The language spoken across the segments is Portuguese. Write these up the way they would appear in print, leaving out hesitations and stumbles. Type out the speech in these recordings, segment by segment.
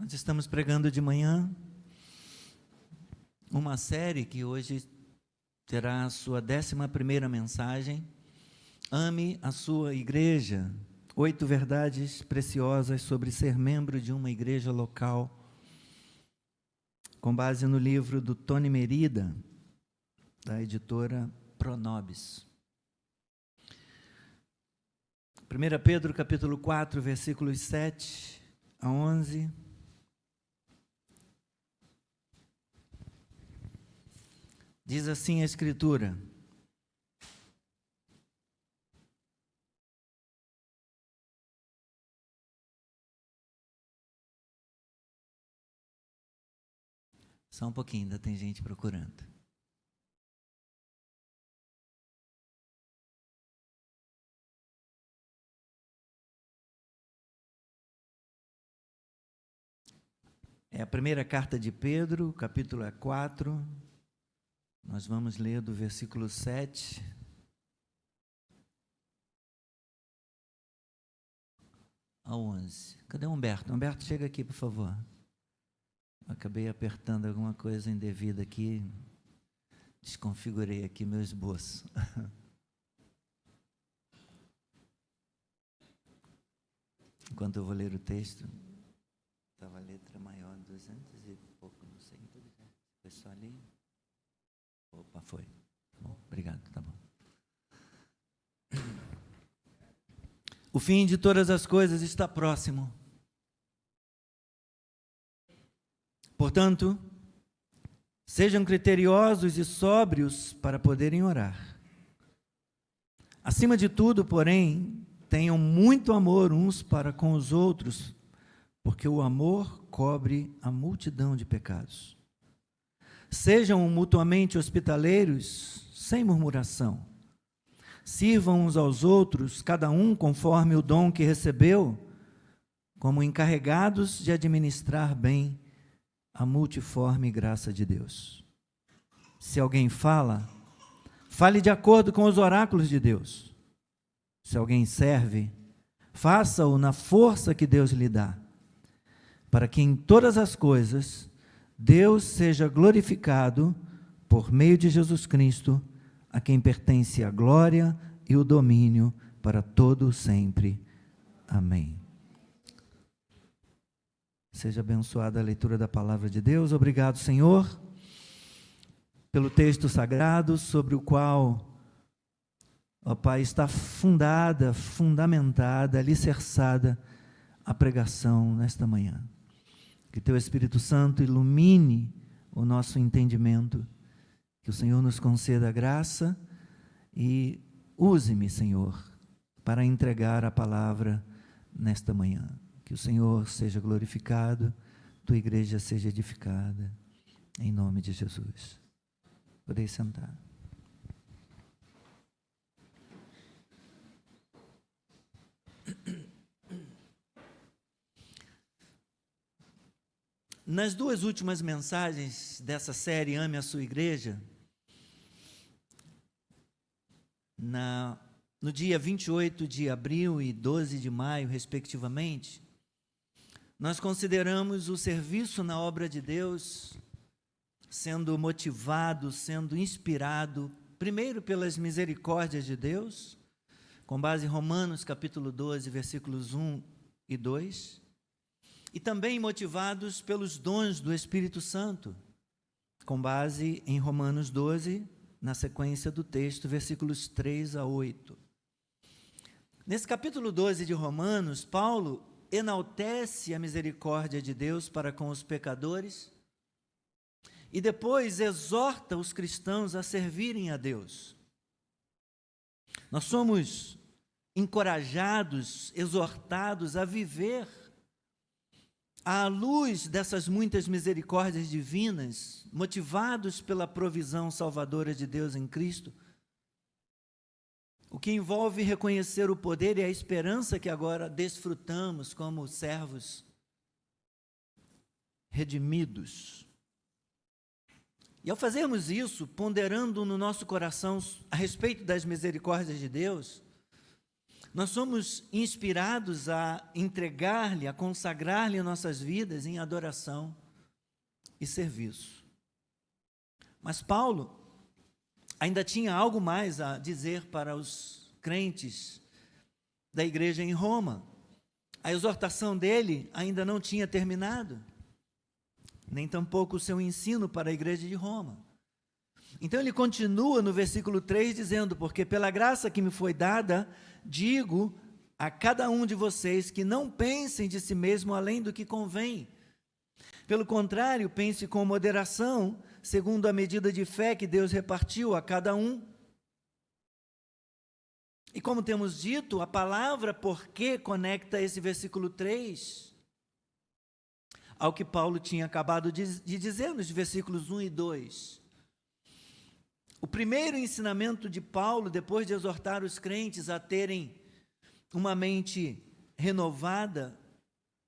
Nós estamos pregando de manhã uma série que hoje terá a sua 11ª mensagem. Ame a sua igreja. 8 verdades preciosas sobre ser membro de uma igreja local, com base no livro do Tony Merida, da editora Pronobis. 1 Pedro capítulo 4, versículos 7 a 11. Diz assim a Escritura: só um pouquinho, ainda tem gente procurando. É a primeira carta de Pedro, capítulo 4. Nós vamos ler do versículo 7 ao 11. Cadê o Humberto? Humberto, chega aqui, por favor. Acabei apertando alguma coisa indevida aqui. Desconfigurei aqui meu esboço. Enquanto eu vou ler o texto, estava a letra maior, 200 e pouco, não sei. Foi só ali? Opa, foi. Bom, obrigado, tá bom. O fim de todas as coisas está próximo. Portanto, sejam criteriosos e sóbrios para poderem orar. Acima de tudo, porém, tenham muito amor uns para com os outros, porque o amor cobre a multidão de pecados. Sejam mutuamente hospitaleiros, sem murmuração. Sirvam uns aos outros, cada um conforme o dom que recebeu, como encarregados de administrar bem a multiforme graça de Deus. Se alguém fala, fale de acordo com os oráculos de Deus. Se alguém serve, faça-o na força que Deus lhe dá, para que em todas as coisas Deus seja glorificado por meio de Jesus Cristo, a quem pertence a glória e o domínio para todo sempre. Amém. Seja abençoada a leitura da palavra de Deus. Obrigado, Senhor, pelo texto sagrado sobre o qual, ó Pai, está fundamentada, alicerçada a pregação nesta manhã. Que Teu Espírito Santo ilumine o nosso entendimento, que o Senhor nos conceda a graça e use-me, Senhor, para entregar a palavra nesta manhã. Que o Senhor seja glorificado, Tua igreja seja edificada, em nome de Jesus. Podeis sentar. Nas 2 últimas mensagens dessa série Ame a Sua Igreja, no dia 28 de abril e 12 de maio, respectivamente, nós consideramos o serviço na obra de Deus sendo motivado, sendo inspirado, primeiro pelas misericórdias de Deus, com base em Romanos capítulo 12, versículos 1 e 2, e também motivados pelos dons do Espírito Santo, com base em Romanos 12, na sequência do texto, versículos 3 a 8. Nesse capítulo 12 de Romanos, Paulo enaltece a misericórdia de Deus para com os pecadores e depois exorta os cristãos a servirem a Deus. Nós somos encorajados, exortados a viver à luz dessas muitas misericórdias divinas, motivados pela provisão salvadora de Deus em Cristo, o que envolve reconhecer o poder e a esperança que agora desfrutamos como servos redimidos. E ao fazermos isso, ponderando no nosso coração a respeito das misericórdias de Deus, Nós somos inspirados a entregar-lhe, a consagrar-lhe nossas vidas em adoração e serviço. Mas Paulo ainda tinha algo mais a dizer para os crentes da igreja em Roma. A exortação dele ainda não tinha terminado, nem tampouco o seu ensino para a igreja de Roma. Então ele continua no versículo 3 dizendo: porque pela graça que me foi dada, digo a cada um de vocês que não pensem de si mesmo além do que convém. Pelo contrário, pense com moderação, segundo a medida de fé que Deus repartiu a cada um. E como temos dito, a palavra porque conecta esse versículo 3 ao que Paulo tinha acabado de dizer nos versículos 1 e 2. O primeiro ensinamento de Paulo, depois de exortar os crentes a terem uma mente renovada,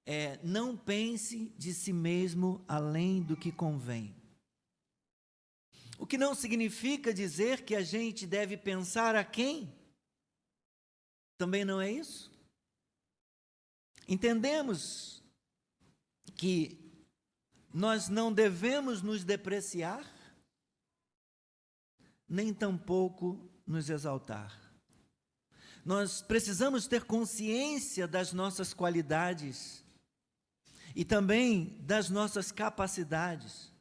é: não pense de si mesmo além do que convém. O que não significa dizer que a gente deve pensar a quem? Também não é isso. Entendemos que nós não devemos nos depreciar, nem tampouco nos exaltar. Nós precisamos ter consciência das nossas qualidades e também das nossas capacidades,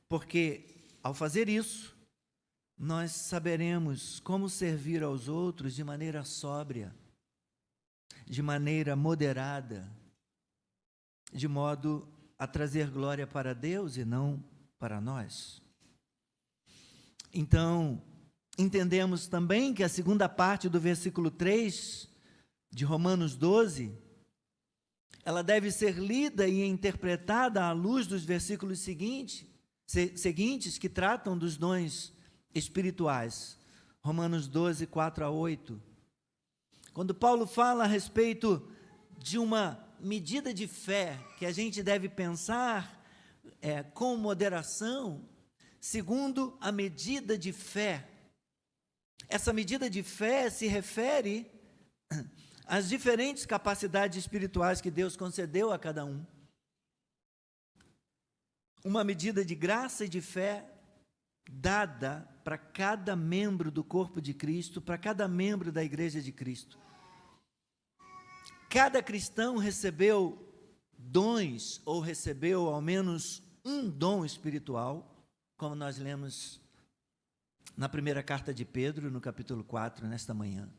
porque ao fazer isso, nós saberemos como servir aos outros de maneira sóbria, de maneira moderada, de modo a trazer glória para Deus e não para nós. Então, entendemos também que a segunda parte do versículo 3 de Romanos 12, ela deve ser lida e interpretada à luz dos versículos seguintes que tratam dos dons espirituais. Romanos 12, 4 a 8. Quando Paulo fala a respeito de uma medida de fé que a gente deve pensar com moderação, segundo a medida de fé. Essa medida de fé se refere às diferentes capacidades espirituais que Deus concedeu a cada um. Uma medida de graça e de fé dada para cada membro do corpo de Cristo, para cada membro da igreja de Cristo. Cada cristão recebeu dons, ou recebeu ao menos um dom espiritual, como nós lemos na primeira carta de Pedro, no capítulo 4, nesta manhã.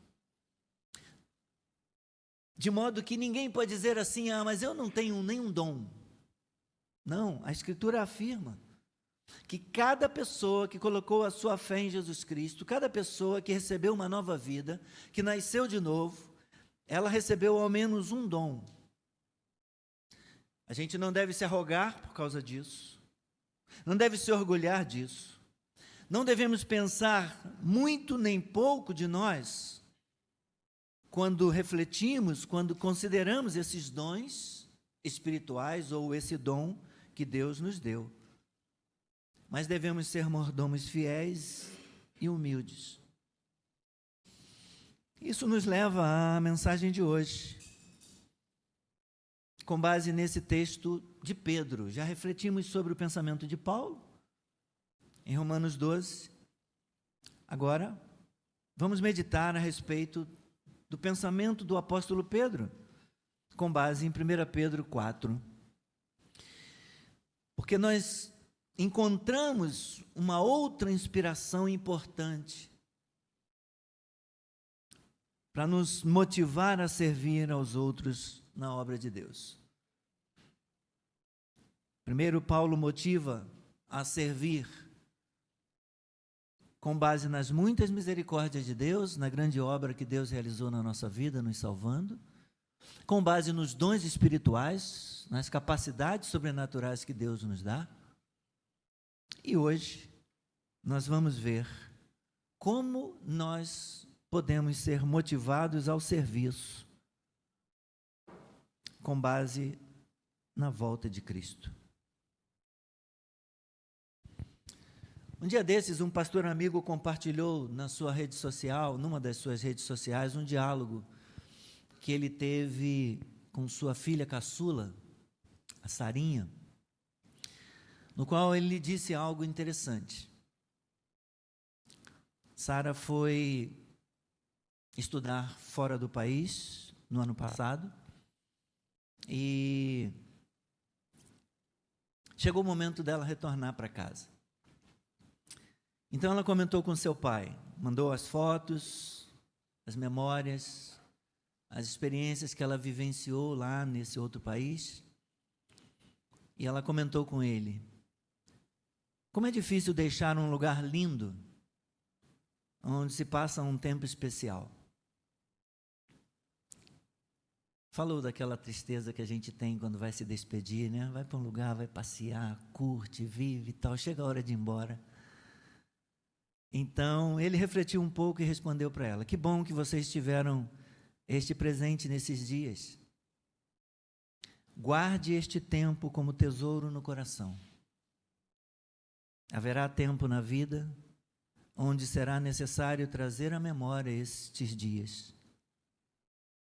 De modo que ninguém pode dizer assim: mas eu não tenho nenhum dom. Não, a Escritura afirma que cada pessoa que colocou a sua fé em Jesus Cristo, cada pessoa que recebeu uma nova vida, que nasceu de novo, ela recebeu ao menos um dom. A gente não deve se arrogar por causa disso, não deve se orgulhar disso, não devemos pensar muito nem pouco de nós, quando refletimos, quando consideramos esses dons espirituais ou esse dom que Deus nos deu. Mas devemos ser mordomos fiéis e humildes. Isso nos leva à mensagem de hoje. Com base nesse texto de Pedro, já refletimos sobre o pensamento de Paulo, em Romanos 12. Agora, vamos meditar a respeito do pensamento do apóstolo Pedro, com base em 1 Pedro 4. Porque nós encontramos uma outra inspiração importante para nos motivar a servir aos outros na obra de Deus. Primeiro, Paulo motiva a servir com base nas muitas misericórdias de Deus, na grande obra que Deus realizou na nossa vida, nos salvando, com base nos dons espirituais, nas capacidades sobrenaturais que Deus nos dá. E hoje nós vamos ver como nós podemos ser motivados ao serviço com base na volta de Cristo. Um dia desses, um pastor amigo compartilhou na sua rede social, numa das suas redes sociais, um diálogo que ele teve com sua filha caçula, a Sarinha, no qual ele disse algo interessante. Sara foi estudar fora do país no ano passado e chegou o momento dela retornar para casa. Então ela comentou com seu pai, mandou as fotos, as memórias, as experiências que ela vivenciou lá nesse outro país. E ela comentou com ele: como é difícil deixar um lugar lindo, onde se passa um tempo especial. Falou daquela tristeza que a gente tem quando vai se despedir, né? Vai para um lugar, vai passear, curte, vive e tal, chega a hora de ir embora. Então, ele refletiu um pouco e respondeu para ela: que bom que vocês tiveram este presente nesses dias. Guarde este tempo como tesouro no coração. Haverá tempo na vida onde será necessário trazer à memória estes dias.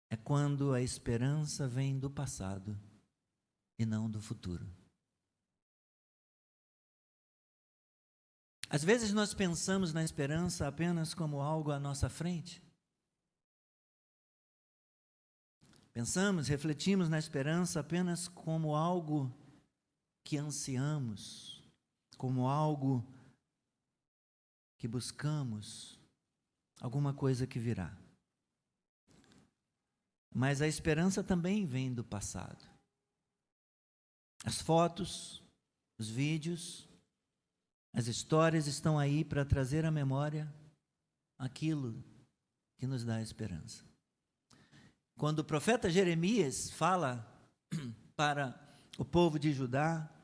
É quando a esperança vem do passado e não do futuro. Às vezes nós pensamos na esperança apenas como algo à nossa frente. Pensamos, refletimos na esperança apenas como algo que ansiamos, como algo que buscamos, alguma coisa que virá. Mas a esperança também vem do passado. As fotos, os vídeos, as histórias estão aí para trazer à memória aquilo que nos dá esperança. Quando o profeta Jeremias fala para o povo de Judá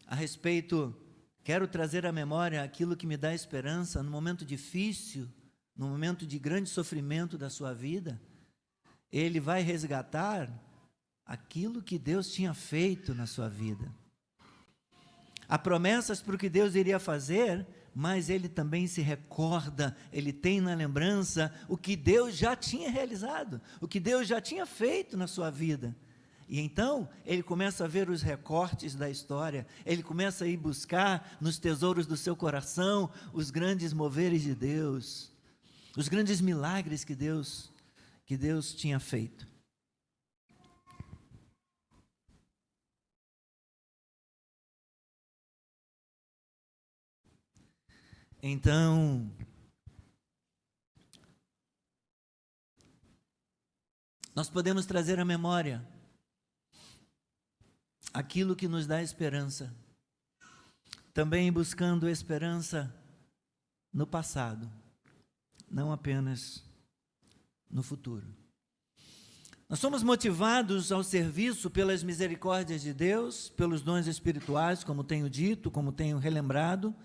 a respeito, quero trazer à memória aquilo que me dá esperança no momento difícil, no momento de grande sofrimento da sua vida, ele vai resgatar aquilo que Deus tinha feito na sua vida. Há promessas para o que Deus iria fazer, mas ele também se recorda, ele tem na lembrança o que Deus já tinha realizado, o que Deus já tinha feito na sua vida. E então, ele começa a ver os recortes da história, ele começa a ir buscar nos tesouros do seu coração os grandes moveres de Deus, os grandes milagres que Deus tinha feito. Então, nós podemos trazer à memória aquilo que nos dá esperança, também buscando esperança no passado, não apenas no futuro. Nós somos motivados ao serviço pelas misericórdias de Deus, pelos dons espirituais, como tenho dito, como tenho relembrado.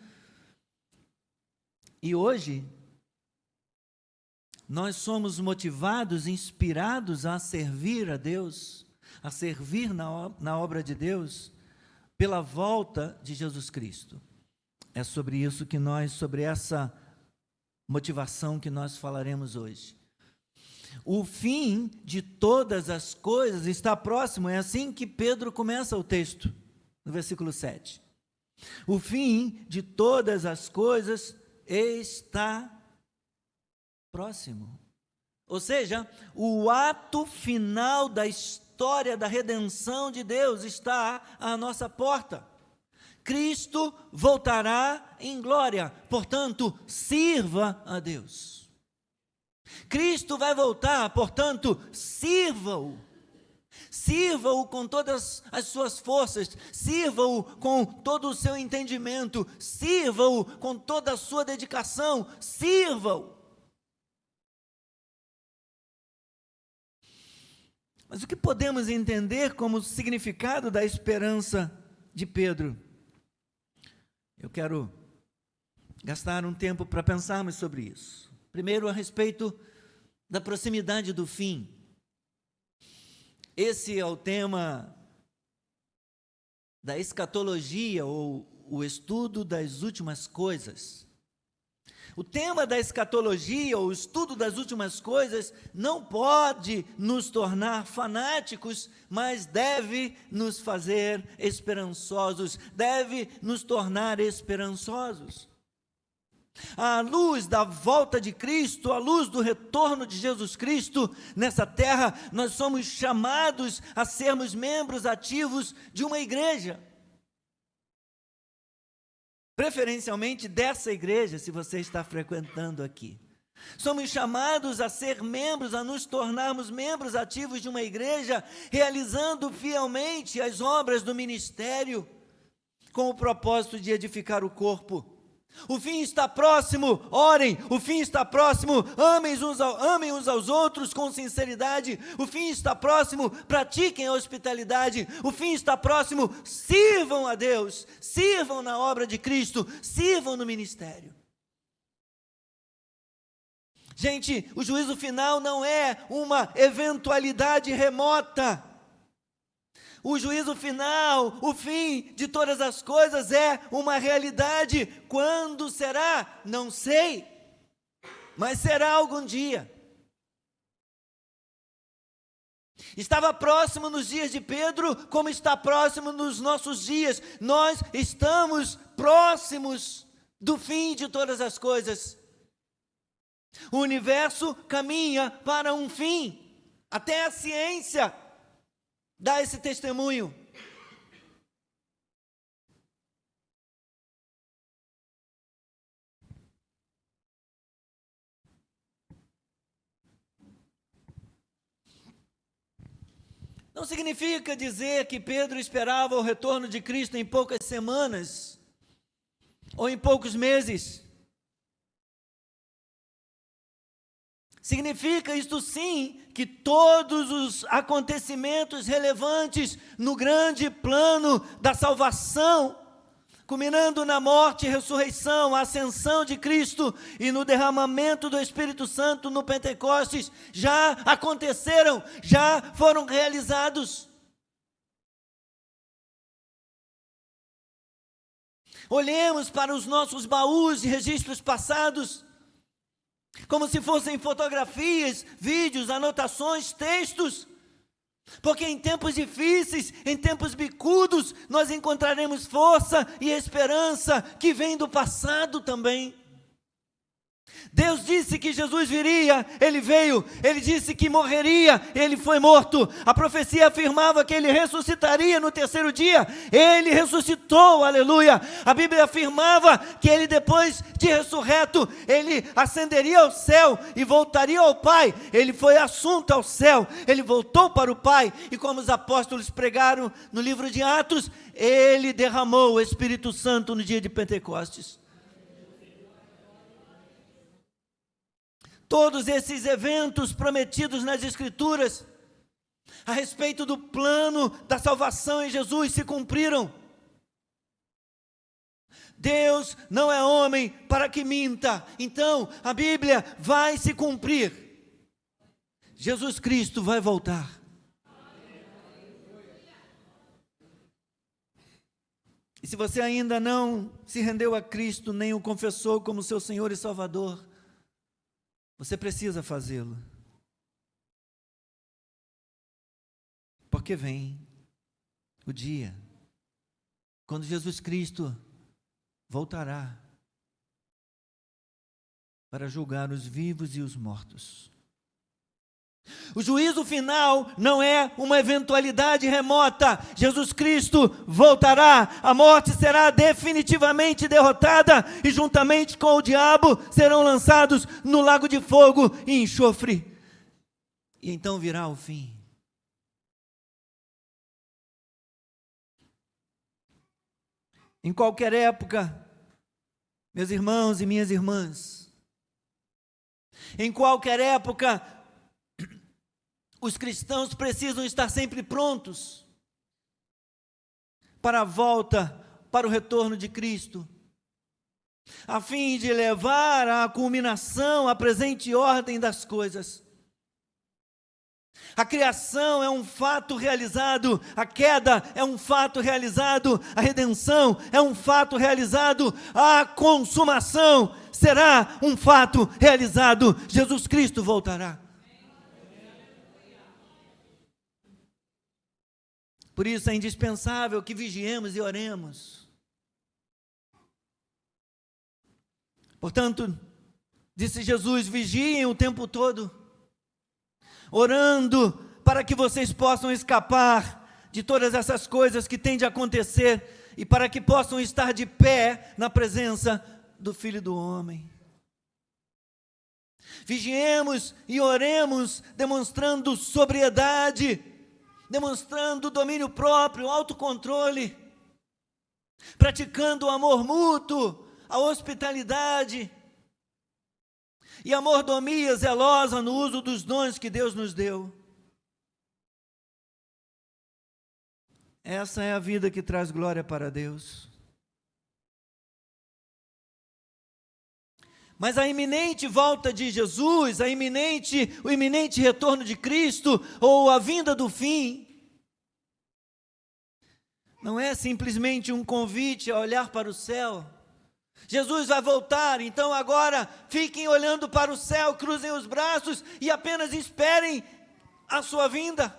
E hoje, nós somos motivados, inspirados a servir a Deus, a servir na obra de Deus, pela volta de Jesus Cristo. É sobre isso que sobre essa motivação que nós falaremos hoje. O fim de todas as coisas está próximo, é assim que Pedro começa o texto, no versículo 7. O fim de todas as coisas está próximo. Ou seja, o ato final da história da redenção de Deus está à nossa porta. Cristo voltará em glória, portanto, sirva a Deus. Cristo vai voltar, portanto, sirva-o. Sirva-o com todas as suas forças, sirva-o com todo o seu entendimento, sirva-o com toda a sua dedicação, sirva-o. Mas o que podemos entender como significado da esperança de Pedro? Eu quero gastar um tempo para pensarmos sobre isso. Primeiro, a respeito da proximidade do fim. Esse é o tema da escatologia, ou o estudo das últimas coisas. O tema da escatologia, ou o estudo das últimas coisas, não pode nos tornar fanáticos, mas deve nos fazer esperançosos, deve nos tornar esperançosos. À luz da volta de Cristo, à luz do retorno de Jesus Cristo nessa terra, nós somos chamados a sermos membros ativos de uma igreja. Preferencialmente dessa igreja, se você está frequentando aqui. Somos chamados a ser membros, a nos tornarmos membros ativos de uma igreja, realizando fielmente as obras do ministério, com o propósito de edificar o corpo. O fim está próximo, orem, o fim está próximo, amem uns aos outros com sinceridade, o fim está próximo, pratiquem a hospitalidade, o fim está próximo, sirvam a Deus, sirvam na obra de Cristo, sirvam no ministério. Gente, o juízo final não é uma eventualidade remota. O juízo final, o fim de todas as coisas é uma realidade. Quando será? Não sei, mas será algum dia. Estava próximo nos dias de Pedro, como está próximo nos nossos dias. Nós estamos próximos do fim de todas as coisas. O universo caminha para um fim, até a ciência dá esse testemunho. Não significa dizer que Pedro esperava o retorno de Cristo em poucas semanas ou em poucos meses. Significa isto sim, que todos os acontecimentos relevantes no grande plano da salvação, culminando na morte e ressurreição, a ascensão de Cristo e no derramamento do Espírito Santo no Pentecostes, já aconteceram, já foram realizados. Olhemos para os nossos baús de registros passados, como se fossem fotografias, vídeos, anotações, textos, porque em tempos difíceis, em tempos bicudos, nós encontraremos força e esperança que vem do passado também. Deus disse que Jesus viria, Ele veio. Ele disse que morreria, Ele foi morto. A profecia afirmava que Ele ressuscitaria no terceiro dia. Ele ressuscitou, aleluia. A Bíblia afirmava que Ele, depois de ressurreto, Ele ascenderia ao céu e voltaria ao Pai. Ele foi assunto ao céu, Ele voltou para o Pai. E como os apóstolos pregaram no livro de Atos, Ele derramou o Espírito Santo no dia de Pentecostes. Todos esses eventos prometidos nas Escrituras, a respeito do plano da salvação em Jesus, se cumpriram. Deus não é homem para que minta, então a Bíblia vai se cumprir. Jesus Cristo vai voltar. E se você ainda não se rendeu a Cristo, nem o confessou como seu Senhor e Salvador, você precisa fazê-lo, porque vem o dia quando Jesus Cristo voltará para julgar os vivos e os mortos. O juízo final não é uma eventualidade remota. Jesus Cristo voltará, a morte será definitivamente derrotada e juntamente com o diabo serão lançados no lago de fogo e enxofre. E então virá o fim. Em qualquer época, meus irmãos e minhas irmãs, em qualquer época, os cristãos precisam estar sempre prontos para a volta, para o retorno de Cristo, a fim de levar à culminação a presente ordem das coisas. A criação é um fato realizado, a queda é um fato realizado, a redenção é um fato realizado, a consumação será um fato realizado. Jesus Cristo voltará. Por isso é indispensável que vigiemos e oremos. Portanto, disse Jesus, vigiem o tempo todo, orando para que vocês possam escapar de todas essas coisas que têm de acontecer e para que possam estar de pé na presença do Filho do Homem. Vigiemos e oremos demonstrando sobriedade, demonstrando domínio próprio, autocontrole, praticando o amor mútuo, a hospitalidade e a mordomia zelosa no uso dos dons que Deus nos deu. Essa é a vida que traz glória para Deus. Mas a iminente volta de Jesus, o iminente retorno de Cristo, ou a vinda do fim, não é simplesmente um convite a olhar para o céu. Jesus vai voltar, então agora fiquem olhando para o céu, cruzem os braços e apenas esperem a sua vinda.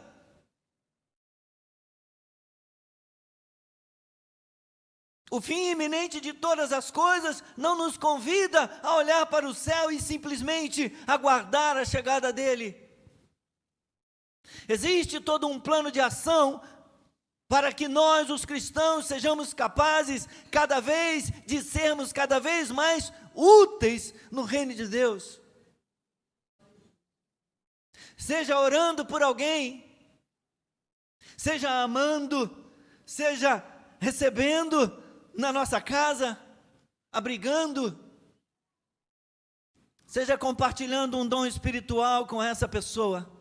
O fim iminente de todas as coisas não nos convida a olhar para o céu e simplesmente aguardar a chegada dele. Existe todo um plano de ação para que nós, os cristãos, sejamos capazes de sermos cada vez mais úteis no reino de Deus. Seja orando por alguém, seja amando, seja recebendo na nossa casa, abrigando, seja compartilhando um dom espiritual com essa pessoa.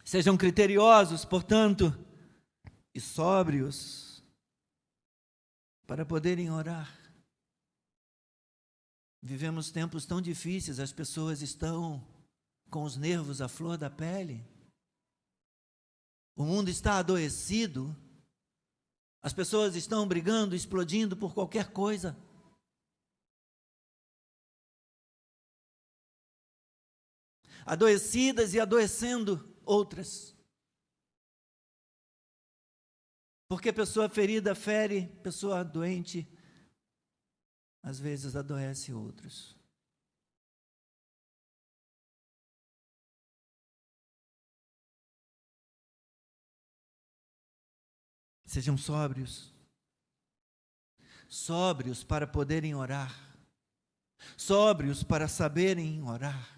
Sejam criteriosos, portanto, e sóbrios, para poderem orar. Vivemos tempos tão difíceis, as pessoas estão com os nervos à flor da pele, o mundo está adoecido, as pessoas estão brigando, explodindo por qualquer coisa. Adoecidas e adoecendo outras. Porque pessoa ferida fere, pessoa doente, às vezes adoece outros. Sejam sóbrios. Sóbrios para poderem orar. Sóbrios para saberem orar.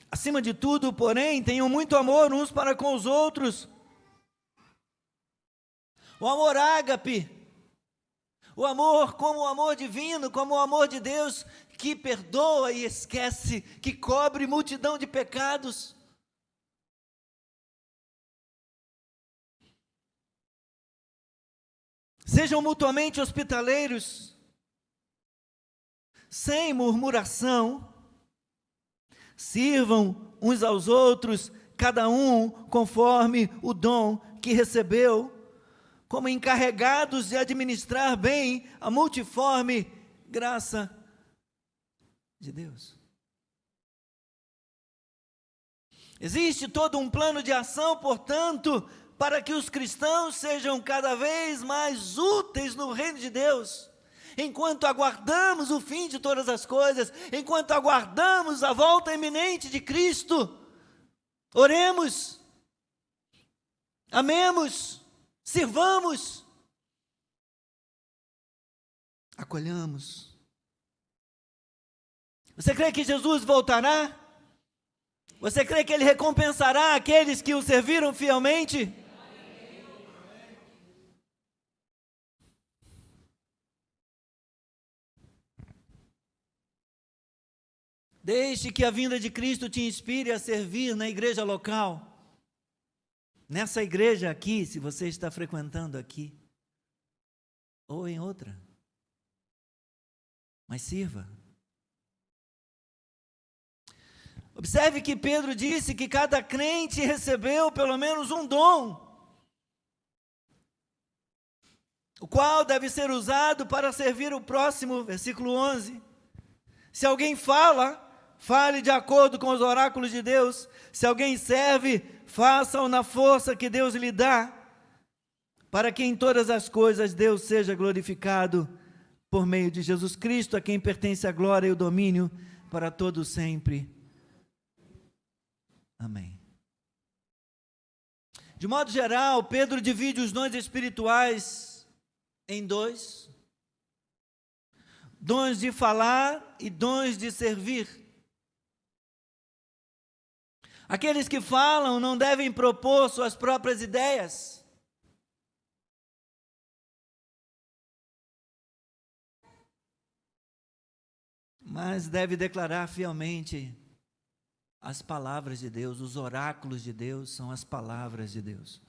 Acima de tudo, porém, tenham muito amor uns para com os outros. O amor ágape, o amor como o amor divino, como o amor de Deus, que perdoa e esquece, que cobre multidão de pecados. Sejam mutuamente hospitaleiros, sem murmuração, sirvam uns aos outros, cada um conforme o dom que recebeu, como encarregados de administrar bem a multiforme graça de Deus. Existe todo um plano de ação, portanto, para que os cristãos sejam cada vez mais úteis no reino de Deus. Enquanto aguardamos o fim de todas as coisas, enquanto aguardamos a volta iminente de Cristo, oremos, amemos, sirvamos, acolhamos. Você crê que Jesus voltará? Você crê que Ele recompensará aqueles que o serviram fielmente? Deixe que a vinda de Cristo te inspire a servir na igreja local. Nessa igreja aqui, se você está frequentando aqui, ou em outra. mas sirva. Observe que Pedro disse que cada crente recebeu pelo menos um dom, o qual deve ser usado para servir o próximo, versículo 11. Se alguém fala, fale de acordo com os oráculos de Deus. Se alguém serve, faça-o na força que Deus lhe dá, para que em todas as coisas Deus seja glorificado por meio de Jesus Cristo, a quem pertence a glória e o domínio para todos sempre. Amém. De modo geral, Pedro divide os dons espirituais em dois: dons de falar e dons de servir. Aqueles que falam não devem propor suas próprias ideias, mas deve declarar fielmente as palavras de Deus. Os oráculos de Deus são as palavras de Deus.